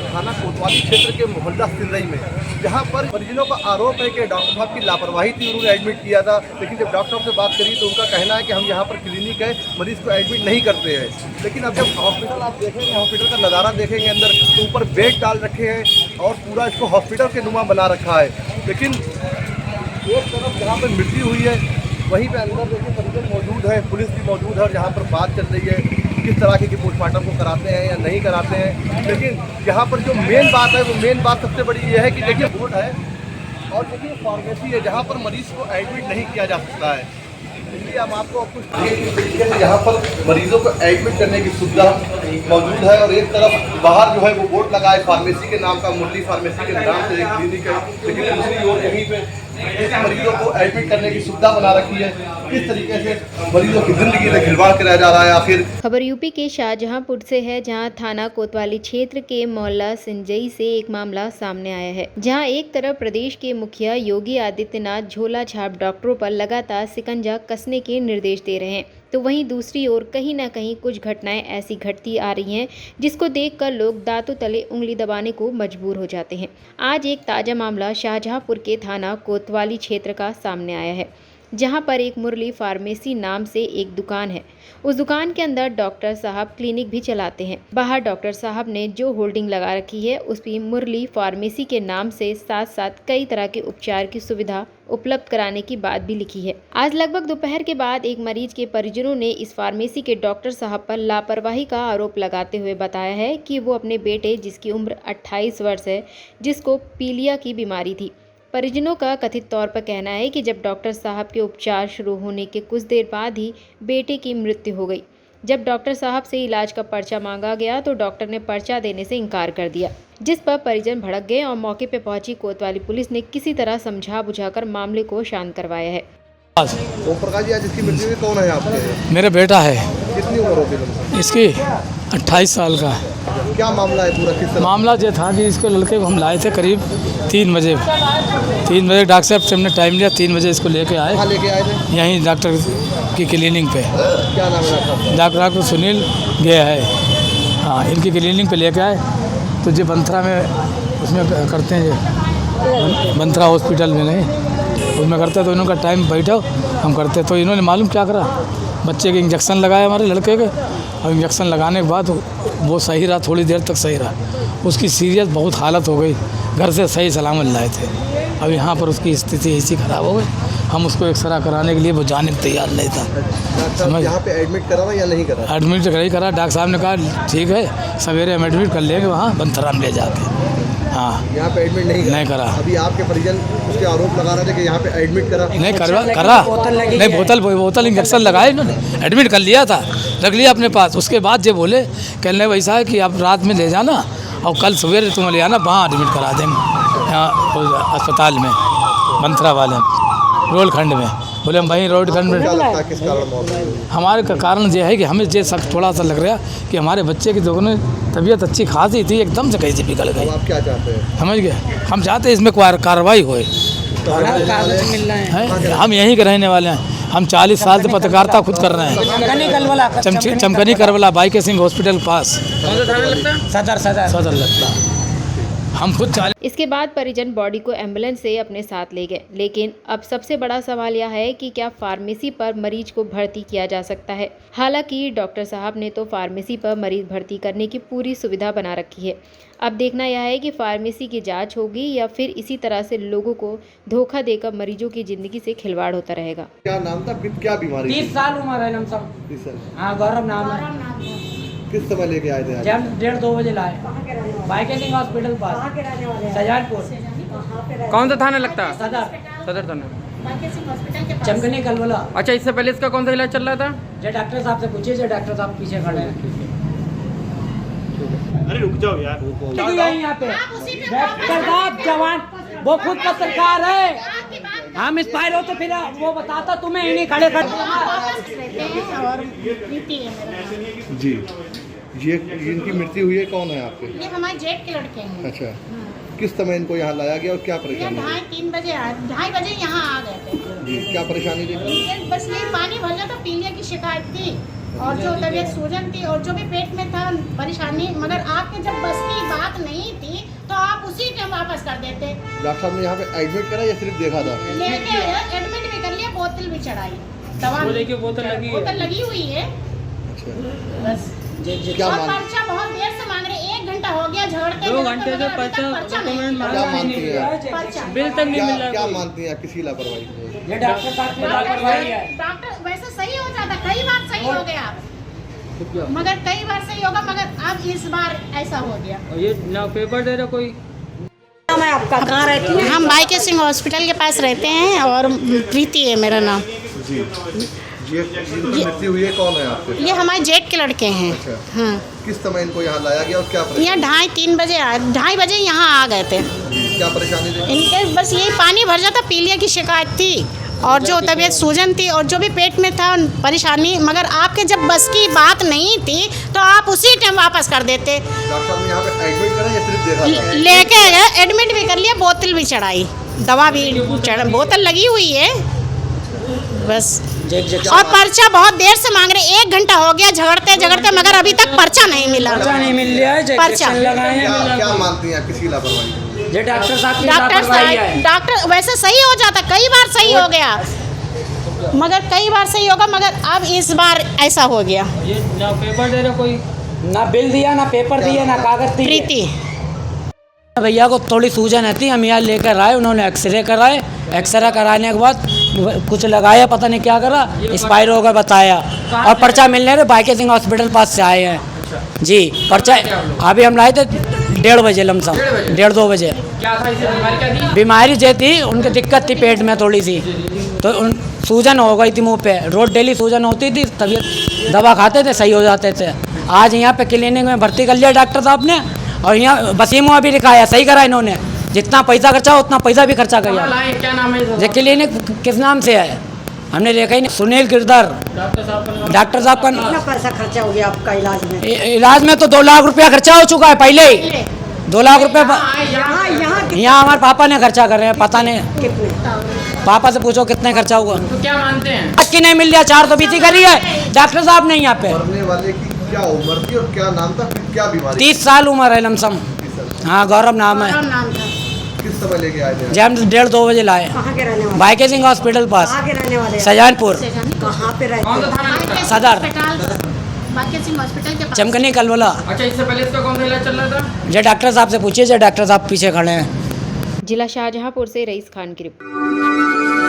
थाना कोतवाली क्षेत्र के मोहल्ला सिंदई में, जहां पर परिजनों का आरोप है कि डॉक्टर साहब की लापरवाही थी, उन्होंने एडमिट किया था। लेकिन जब डॉक्टर से बात करी तो उनका कहना है कि हम यहां पर क्लिनिक है, मरीज को एडमिट नहीं करते हैं। लेकिन अब जब हॉस्पिटल आप देखेंगे, हॉस्पिटल का नज़ारा देखेंगे अंदर, तो ऊपर बेड डाल रखे हैं और पूरा इसको हॉस्पिटल के नुमा बना रखा है। लेकिन एक तरफ जहाँ पर मृत्यु हुई है, वहीं पे अंदर देखिए परिजन मौजूद है, पुलिस भी मौजूद है और जहाँ पर बात चल रही है किस तरह की पोस्टमार्टम को कराते हैं या नहीं कराते हैं। लेकिन यहाँ पर जो मेन बात है, वो मेन बात सबसे बड़ी ये है कि देखिए बोर्ड है और देखिए फार्मेसी है जहाँ पर मरीज़ को एडमिट नहीं किया जा सकता है। इसलिए हम आपको कुछ तरीके से यहाँ पर मरीजों को एडमिट करने की सुविधा मौजूद है। और एक तरफ बाहर जो है वो बोर्ड लगा है फार्मेसी के नाम का, मुरली फार्मेसी के नाम से एक क्लिनिक है। लेकिन दूसरी ओर यहीं पे मरीजों को एडमिट करने की सुविधा बना रखी है। किस तरीके से मरीजों की जिंदगी से खिलवाड़ कराया जा रहा है आखिर। खबर यूपी के शाहजहांपुर से है, जहां थाना कोतवाली क्षेत्र के मोहल्ला सिंजई से एक मामला सामने आया है, जहां एक तरफ प्रदेश के मुखिया योगी आदित्यनाथ झोला छाप डॉक्टरों पर लगातार शिकंजा कसने के निर्देश दे रहे हैं, तो वहीं दूसरी ओर कहीं न कहीं कुछ घटनाएं ऐसी घटती आ रही हैं जिसको देखकर लोग दांतों तले उंगली दबाने को मजबूर हो जाते हैं। आज एक ताज़ा मामला शाहजहांपुर के थाना कोतवाली क्षेत्र का सामने आया है, जहां पर एक मुरली फार्मेसी नाम से एक दुकान है। उस दुकान के अंदर डॉक्टर साहब क्लिनिक भी चलाते हैं। बाहर डॉक्टर साहब ने जो होल्डिंग लगा रखी है उस पर मुरली फार्मेसी के नाम से साथ साथ कई तरह के उपचार की सुविधा उपलब्ध कराने की बात भी लिखी है। आज लगभग दोपहर के बाद एक मरीज के परिजनों ने इस फार्मेसी के डॉक्टर साहब पर लापरवाही का आरोप लगाते हुए बताया है कि वो अपने बेटे, जिसकी उम्र 28 वर्ष है, जिसको पीलिया की बीमारी थी, परिजनों का कथित तौर पर कहना है कि जब डॉक्टर साहब के उपचार शुरू होने के कुछ देर बाद ही बेटे की मृत्यु हो गई। जब डॉक्टर साहब से इलाज का पर्चा मांगा गया तो डॉक्टर ने पर्चा देने से इनकार कर दिया, जिस पर परिजन भड़क गए और मौके पर पहुंची कोतवाली पुलिस ने किसी तरह समझा बुझाकर मामले को शांत करवाया है। ओम प्रकाश जी, आज इसकी मृत्यु कौन है आपके? मेरा बेटा है। कितनी उम्र होगी इसकी 28 साल का। क्या मामला है पूरा? किस मामला ये था कि इसको लड़के को हम लाए थे करीब 3 बजे। 3 बजे डॉक्टर साहब से हमने टाइम लिया, 3 बजे इसको लेके आए। कहाँ लेके आए थे? यहीं डॉक्टर की क्लिनिक पे। क्या नाम है डॉक्टर सुनील गया है। हाँ, इनकी क्लिनिक पे लेके आए तो जो बंथरा में उसमें करते हैं, ये बंथरा हॉस्पिटल में नहीं उसमें करते, तो इन्होंने टाइम बैठो हम करते। तो इन्होंने मालूम क्या करा, बच्चे के इंजेक्शन लगाए हमारे लड़के के, और इंजेक्शन लगाने के बाद वो सही रहा, थोड़ी देर तक सही रहा। उसकी सीरियस बहुत हालत हो गई, घर से सही सलामत लाए थे। अब यहाँ पर उसकी स्थिति ऐसी ख़राब हो गई, हम उसको एक्सरा कराने के लिए वो जाने को तैयार नहीं था। समझ यहाँ पे एडमिट करा या नहीं करा? एडमिट नहीं करा। डॉक्टर साहब ने कहा ठीक है, सवेरे हम एडमिट कर लेंगे वहाँ बंथरा में ले जाके। हाँ, यहाँ पे एडमिट नहीं करा। अभी आपके परिजन उसके आरोप लगा रहे थे कि यहाँ पे एडमिट करा नहीं करा नहीं, बोतल इंजेक्शन लगाए इन्होंने, एडमिट कर लिया था, रख लिया अपने पास। उसके बाद ये बोले कहने वैसा है कि आप रात में ले जाना और कल सवेरे तुम्हें ले आना, वहाँ एडमिट करा देंगे यहाँ अस्पताल में, बंथरा वाले रोड खंड में। बोले हम वहीं रोड खंड में। क्या लगता है किस कारण मौत हुई? हमारे का कारण ये है कि हमें ये सब थोड़ा सा लग रहा कि हमारे बच्चे की दोनों तबीयत अच्छी खासी थी, एकदम से कहीं से बिगड़ गई। आप क्या चाहते हैं? समझ गए, हम चाहते हैं इसमें कार्रवाई होए। हम यहीं के रहने वाले हैं। हम 40 साल से पत्रकारिता खुद कर रहे हैं। चमकनी करबला बाईके सिंह हॉस्पिटल पास सदर लगता। हम खुद 40। इसके बाद परिजन बॉडी को एम्बुलेंस से अपने साथ ले गए। लेकिन अब सबसे बड़ा सवाल यह है कि क्या फार्मेसी पर मरीज को भर्ती किया जा सकता है। हालांकि डॉक्टर साहब ने तो फार्मेसी पर मरीज भर्ती करने की पूरी सुविधा बना रखी है। अब देखना यह है कि फार्मेसी की जांच होगी या फिर इसी तरह से लोगों को धोखा देकर मरीजों की जिंदगी से खिलवाड़ होता रहेगा। क्या नाम था, क्या बीमारी? 30 साल उम्र है सब। 30 साल। हाँ, गौरव नाम है। किस समय लेके आए थे? जब 1:30-2 बजे लाए, बाईके सिंह हॉस्पिटल पास, शाहजहांपुर। कौन सा थाना लगता है? सदर थाना। चमकनी कलवला। अच्छा, इससे पहले इसका कौन सा इलाज चल रहा था? जो डॉक्टर साहब से पूछिए, जो डॉक्टर साहब पीछे खड़े हैं। अरे रुक जाओ यार। यहाँ पे डॉक्टर साहब जवान, वो खुद पत्रकार है। हम इंस्पायर हो तो फिर वो बताता तुम्हें, इन्हीं खड़े जी। ये इनकी मृत्यु हुई है, कौन है आपके? ये हमारे जेठ के लड़के हैं। अच्छा, किस समय इनको यहाँ लाया गया और क्या ये परेशानी? 2:30-3 बजे 2:30 बजे यहाँ आ गए थे। जी, क्या परेशानी थी? बस ये पानी भर जाता, पीलिया की शिकायत थी। और जो तबीयत सूजन थी और जो भी पेट में था परेशानी, मगर आपके जब बस की बात नहीं थी तो आप उसी टाइम वापस कर देते। डॉक्टर साहब ने यहाँ पे एडमिट करा या सिर्फ देखा था? लेके एडमिट भी कर लिया, बोतल भी चढ़ाई, दवा बोतल लगी हुई है। बस क्या और मान पर्चा बहुत देर से मांग रहे, 1 घंटा हो गया झगड़ते 2 घंटे से पर्चा नहीं मिला। क्या मानती हैं? पर्चा बिल तक नहीं मिल क्या रहा। मानती हैं किसी लापरवाही को? ये डॉक्टर साहब की लापरवाही है। डॉक्टर वैसे सही हो जाता, कई बार सही हो गया, मगर कई बार सही होगा, मगर अब इस बार ऐसा हो गया। और ये ना पेपर दे रहा कोई। मैं आपका कहाँ रहती हूँ? हम बाईके सिंह हॉस्पिटल के पास रहते हैं और प्रीति है मेरा नाम। जी ये जिनकी मृत्यु हुई है कौन है आपके? ये हमारे जेठ के लड़के हैं। अच्छा। हाँ, किस समय इनको यहाँ लाया गया और क्या यहाँ 2:30-3 बजे 2:30 बजे यहाँ आ गए थे। क्या परेशानी थी? इनके बस यही पानी भर जाता, पीलिया की शिकायत थी और जो तबीयत सूजन थी और जो भी पेट में था परेशानी, मगर आपके जब बस की बात नहीं थी तो आप उसी टाइम वापस कर देते। डॉक्टर साहब ने यहाँ पे एडमिट करा या सिर्फ देखा था? लेके गए, एडमिट भी कर लिया, बोतल भी चढ़ाई, दवा भी बोतल लगी हुई है। बस और पर्चा बहुत देर से मांग रहे, 1 घंटा हो गया झगड़ते झगड़ते, मगर अभी तक पर्चा नहीं मिला। नहीं मिल रहा है, पर्चा लगाए हैं। क्या मानती हैं किसी लापरवाही को? ये डॉक्टर साहब की डॉक्टर लापरवाही है। डॉक्टर वैसे सही हो जाता, कई बार सही हो गया, मगर कई बार सही होगा, मगर अब इस बार ऐसा हो गया। ये ना पेपर दे रहा कोई। ना बिल दिया, ना पेपर दिए, ना कागज दिए। प्रीति भैया को थोड़ी सूजन है थी, हम यहाँ लेकर आए, उन्होंने एक्सरे कराए, एक्सरे कराने के बाद कुछ लगाया, पता नहीं क्या करा, एक्सपायर होगा बताया, और पर्चा मिलने रहे बाईके सिंह हॉस्पिटल पास से आए हैं जी। पर्चा अभी हम लाए थे 1:30 बजे, लमसम 1:30-2 बजे। क्या था इसे, बीमारी क्या थी? बीमारी जो थी उनकी दिक्कत थी पेट में थोड़ी सी, तो सूजन हो गई थी मुंह पे, रोज डेली सूजन होती थी, तबीयत दवा खाते थे सही हो जाते थे। आज यहाँ पे क्लिनिक में भर्ती कर लिया डॉक्टर साहब ने, और यहाँ वसीमो अभी लिखाया, सही करा इन्होंने, जितना पैसा खर्चा हो उतना पैसा भी खर्चा कहाँ किया। लाए, क्या नाम है इस ये क्लिनिक किस नाम से है हमने देखा ही नहीं। सुनील गिरधर डॉक्टर साहब का नाम? डॉक्टर साहब का कितना पैसा खर्चा हो गया आपका इलाज में? इलाज में तो 2 लाख रुपया खर्चा हो चुका है पहले ही। 2 लाख रुपये यहाँ हमारे पापा ने खर्चा कर रहे हैं, पता नहीं, पापा से पूछो कितने खर्चा हुआ। तो क्या मानते हैं? आज की नहीं मिल रहा, 420 करी है डॉक्टर साहब ने यहाँ पे। मरने वाले की क्या उम्र थी और क्या नाम था, फिर क्या बीमारी? 30 साल उम्र है लमसम। हाँ, गौरव नाम है। किस समय लेके आए थे? जब हम 1:30-2 बजे लाए, कहाँ के रहने वाले? बाईके सिंह हॉस्पिटल पास, कहाँ के रहने वाले? सजानपुर कहाँ पे रहते कौन सा हैं? थाना लगता है? सदर बाईके सिंह हॉस्पिटल के पास। चमकनी कलवला। अच्छा, इससे पहले इसका कौन सा इलाज चल रहा था? जो डॉक्टर साहब से पूछिए, जो डॉक्टर साहब पीछे खड़े हैं। जिला शाहजहांपुर से रईस खान की रिपोर्ट।